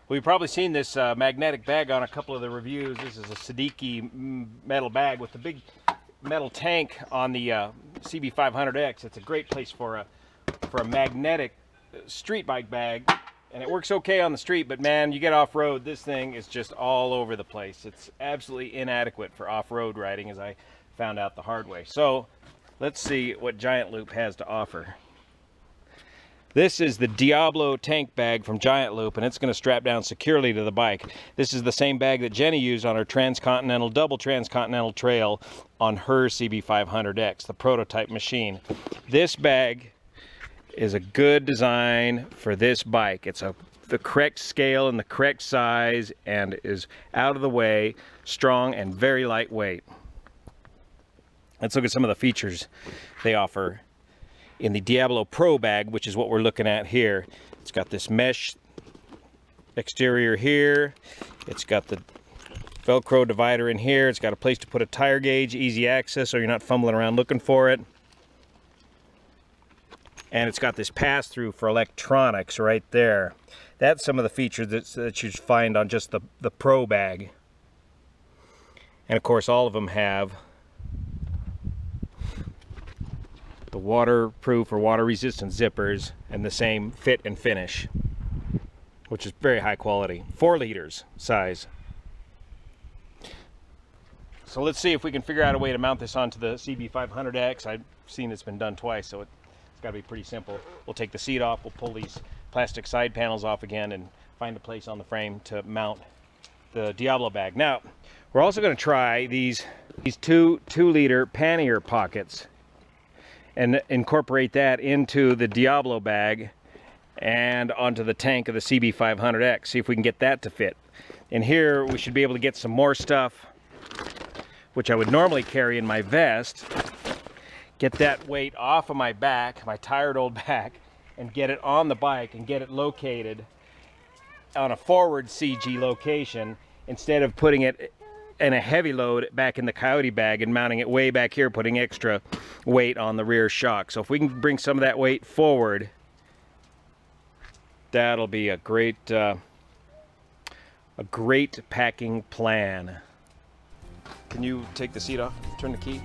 We've probably seen this magnetic bag on a couple of the reviews. This is a Siddiqui metal bag with the big metal tank on the CB500X. It's a great place for a magnetic street bike bag, and it works okay on the street, but man, you get off-road, this thing is just all over the place. It's absolutely inadequate for off-road riding, as I found out the hard way. So let's see what Giant Loop has to offer. This is the Diablo Tank Bag from Giant Loop, and it's going to strap down securely to the bike. This is the same bag that Jenny used on her double transcontinental trail on her CB500X, the prototype machine. This bag is a good design for this bike. It's the correct scale and the correct size, and is out of the way, strong, and very lightweight. Let's look at some of the features they offer in the Diablo Pro Bag, which is what we're looking at here. It's got this mesh exterior here. It's got the Velcro divider in here. It's got a place to put a tire gauge, easy access, so you're not fumbling around looking for it. And it's got this pass-through for electronics right there. That's some of the features that you find on just the Pro Bag. And of course, all of them have the waterproof or water resistant zippers and the same fit and finish, which is very high quality. 4 liters size. So let's see if we can figure out a way to mount this onto the CB500X. I've seen it's been done twice, so it's got to be pretty simple. We'll take the seat off, we'll pull these plastic side panels off again, and find a place on the frame to mount the Diablo bag. Now, we're also going to try these 2-liter pannier pockets and incorporate that into the Diablo bag and onto the tank of the CB500X. See if we can get that to fit. In here, we should be able to get some more stuff, which I would normally carry in my vest, get that weight off of my back, my tired old back, and get it on the bike and get it located on a forward CG location instead of putting it in a heavy load back in the Coyote bag and mounting it way back here, putting extra weight on the rear shock. So if we can bring some of that weight forward, that'll be a great packing plan. Can you take the seat off? Turn the key.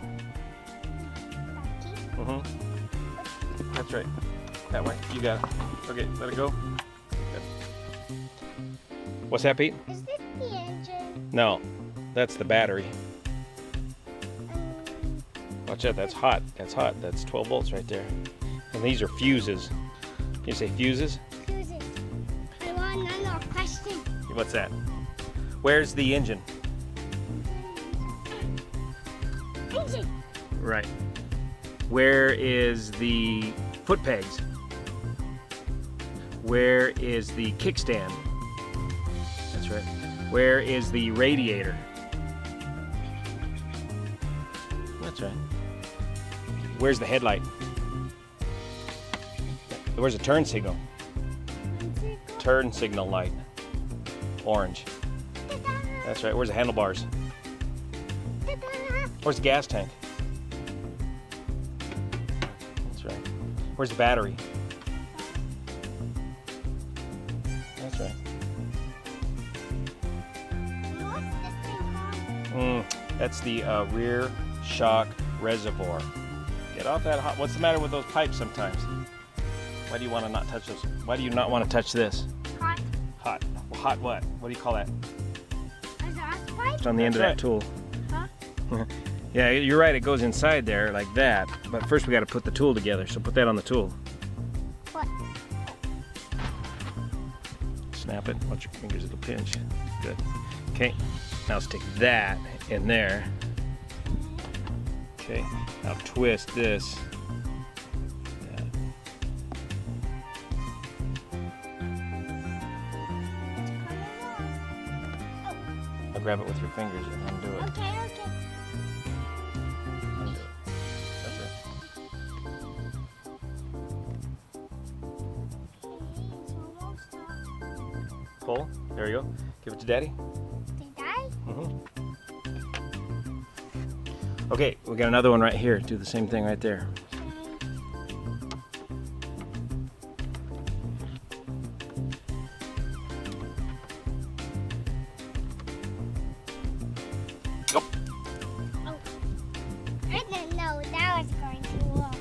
That's right. That way. You got it. Okay, let it go. Good. What's that, Pete? Is this the engine? No. That's the battery. Watch out, that's hot. That's hot. That's 12 volts right there. And these are fuses. Can you say fuses? Fuses. I want another question. What's that? Where's the engine? Engine. Right. Where is the foot pegs? Where is the kickstand? That's right. Where is the radiator? That's right. Where's the headlight? Where's the turn signal? Turn signal light. Orange. That's right. Where's the handlebars? Where's the gas tank? That's right. Where's the battery? That's right. That's the rear shock reservoir. Get off that hot. What's the matter with those pipes sometimes? Why do you want to not touch those? Why do you not want to touch this? Hot. Hot. Well, hot what? What do you call that? Exhaust pipe? It's on the end of that tool. Huh? Yeah, you're right. It goes inside there like that. But first we got to put the tool together. So put that on the tool. What? Snap it. Watch your fingers. It'll pinch. Good. Okay. Now let's take that in there. Okay. Now twist this. I'll grab it with your fingers and undo it. Okay. Undo it. That's it. Pull. There you go. Give it to Daddy. Did I? Okay, we got another one right here. Do the same thing right there. Go. Oh. I didn't know that was going to work.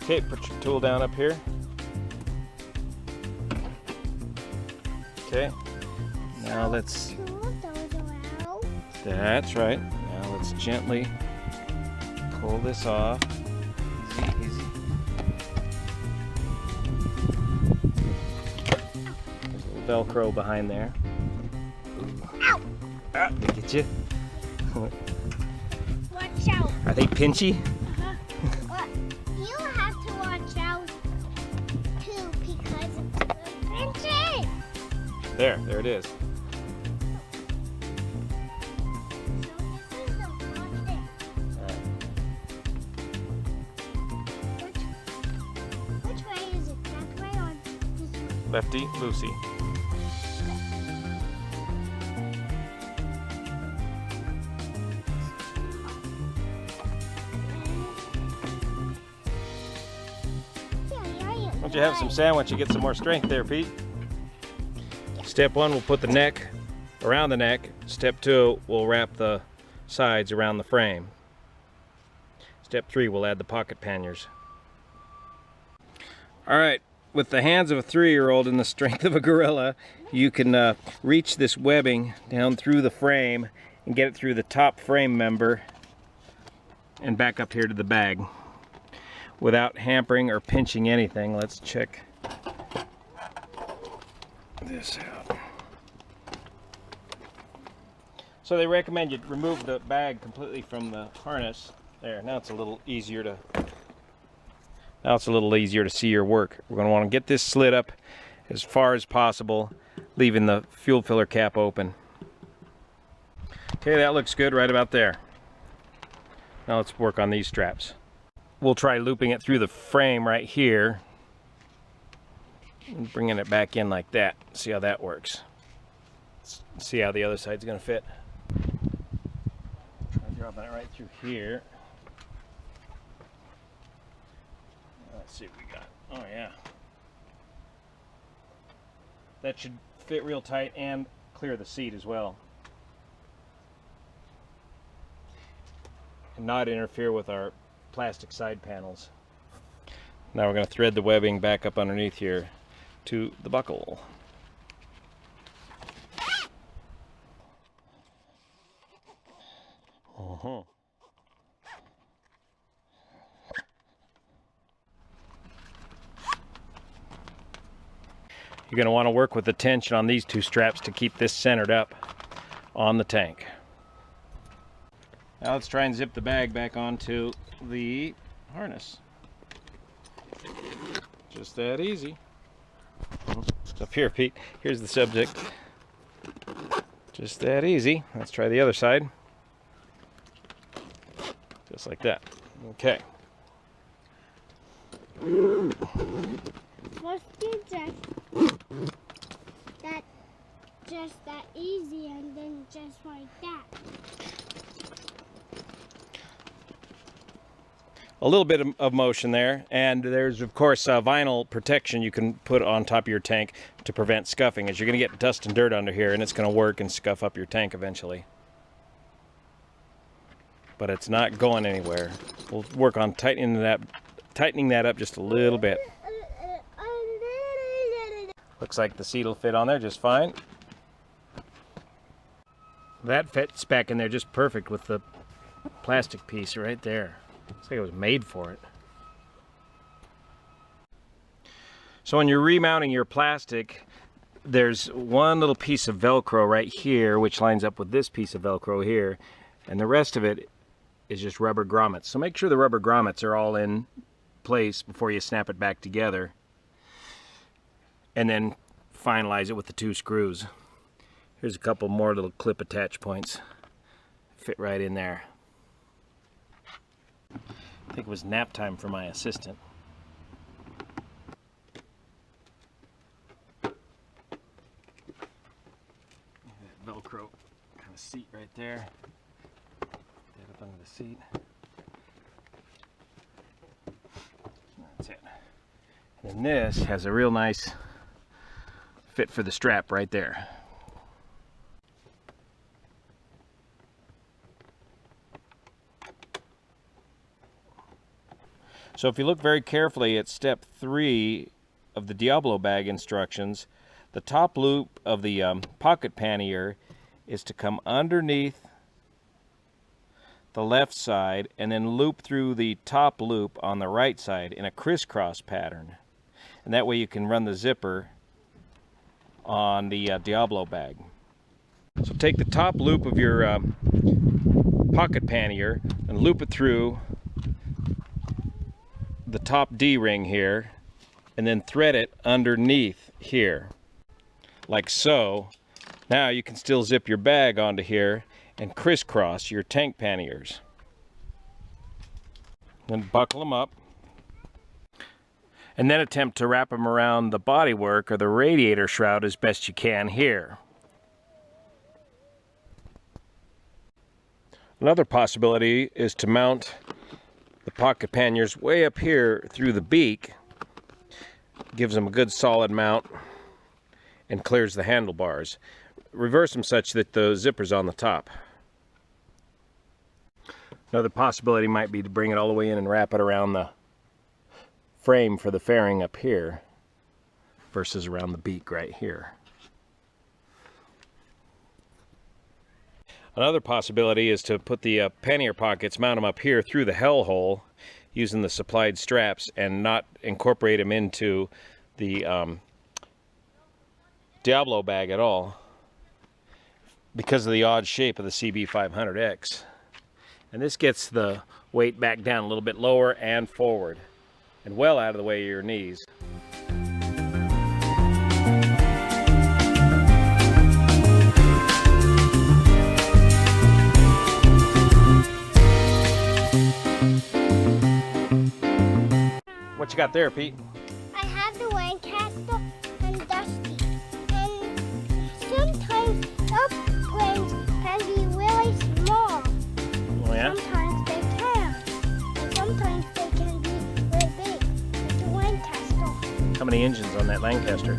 Okay, put your tool down up here. Okay. Now let's. Tool those around. That's right. Now let's gently pull this off. Easy, easy. There's a little Velcro behind there. Ow! Ah, did I get you? Watch out. Are they pinchy? Well, you have to watch out too because it's the pinches. There it is. So this is the plastic. Which way is it? That way or this way? Lefty, loosey. Once you have some sandwich, you get some more strength there, Pete. Step 1, we'll put the neck around the neck. Step 2, we'll wrap the sides around the frame. Step 3, we'll add the pocket panniers. All right, with the hands of a 3-year-old and the strength of a gorilla, you can reach this webbing down through the frame and get it through the top frame member and back up here to the bag without hampering or pinching anything. Let's check this out. So they recommend you remove the bag completely from the harness. There, now it's a little easier to see your work. We're going to want to get this slid up as far as possible, leaving the fuel filler cap open. Okay, that looks good right about there. Now let's work on these straps. We'll try looping it through the frame right here and bringing it back in like that. See how that works. Let's see how the other side's going to fit. Try dropping it right through here. Let's see what we got. Oh yeah. That should fit real tight and clear the seat as well. And not interfere with our plastic side panels. Now we're going to thread the webbing back up underneath here to the buckle. You're going to want to work with the tension on these two straps to keep this centered up on the tank. Now let's try and zip the bag back onto the harness. Just that easy. Up here, Pete. Here's the subject. Just that easy. Let's try the other side. Just like that. Okay. Let's do just that easy and then just like that. A little bit of motion there, and there's of course vinyl protection you can put on top of your tank to prevent scuffing, as you're going to get dust and dirt under here and it's going to work and scuff up your tank eventually. But it's not going anywhere. We'll work on tightening that up just a little bit. Looks like the seat will fit on there just fine. That fits back in there just perfect with the plastic piece right there. Looks like it was made for it. So when you're remounting your plastic, there's one little piece of Velcro right here which lines up with this piece of Velcro here, and the rest of it is just rubber grommets. So make sure the rubber grommets are all in place before you snap it back together, and then finalize it with the 2 screws. Here's a couple more little clip attach points. Fit right in there. I think it was nap time for my assistant. That Velcro kind of seat right there. Get up under the seat. That's it. And then this has a real nice fit for the strap right there. So if you look very carefully at step 3 of the Diablo bag instructions, the top loop of the pocket pannier is to come underneath the left side and then loop through the top loop on the right side in a crisscross pattern. And that way you can run the zipper on the Diablo bag. So take the top loop of your pocket pannier and loop it through the top D-ring here, and then thread it underneath here, like so. Now you can still zip your bag onto here and crisscross your tank panniers. Then buckle them up, and then attempt to wrap them around the bodywork or the radiator shroud as best you can here. Another possibility is to mount the pocket panniers way up here through the beak. Gives them a good solid mount and clears the handlebars. Reverse them such that the zipper's on the top. Another possibility might be to bring it all the way in and wrap it around the frame for the fairing up here versus around the beak right here. Another possibility is to put the pannier pockets, mount them up here through the hell hole using the supplied straps and not incorporate them into the Diablo bag at all because of the odd shape of the CB500X. And this gets the weight back down a little bit lower and forward and well out of the way of your knees. What you got there, Pete? I have the Lancaster and Dusty. And sometimes upgrades can be really small. Oh yeah? Sometimes they can. And sometimes they can be really big. It's a Lancaster. How many engines on that Lancaster?